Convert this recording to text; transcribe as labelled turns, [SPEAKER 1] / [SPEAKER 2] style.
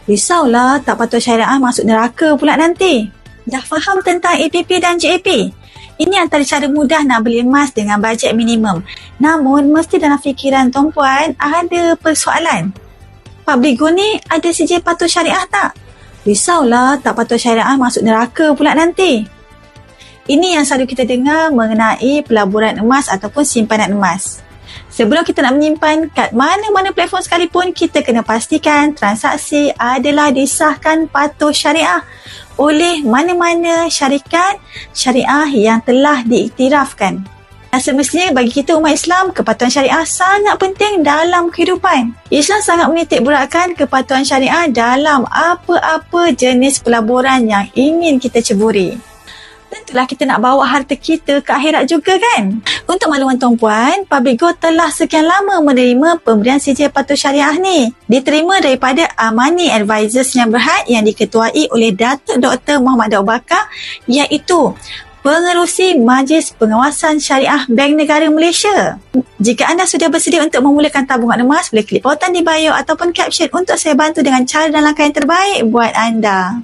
[SPEAKER 1] Risaulah, tak patut syariah masuk neraka pula nanti. Dah faham tentang APP dan JAP? Ini antara cara mudah nak beli emas dengan bajet minimum. Namun, mesti dalam fikiran tuan-puan ada persoalan. Public Gold ni ada sijil patuh syariah tak? Risaulah, tak patut syariah masuk neraka pula nanti. Ini yang selalu kita dengar mengenai pelaburan emas ataupun simpanan emas. Sebelum kita nak menyimpan kat mana-mana platform sekalipun, kita kena pastikan transaksi adalah disahkan patuh syariah oleh mana-mana syarikat syariah yang telah diiktirafkan. Dan semestinya bagi kita umat Islam, kepatuhan syariah sangat penting dalam kehidupan. Islam sangat menitik beratkan kepatuhan syariah dalam apa-apa jenis pelaburan yang ingin kita ceburi. Tentulah kita nak bawa harta kita ke akhirat juga kan? Untuk makluman tuan-puan, Public Gold telah sekian lama menerima pemberian sijil patuh syariah ni. Diterima daripada Amani Advisors yang berhad yang diketuai oleh Datuk Dr. Muhammad Daud Bakar, iaitu Pengerusi Majlis Pengawasan Syariah Bank Negara Malaysia. Jika anda sudah bersedia untuk memulakan tabungan emas, boleh klik pautan di bio ataupun caption untuk saya bantu dengan cara dan langkah yang terbaik buat anda.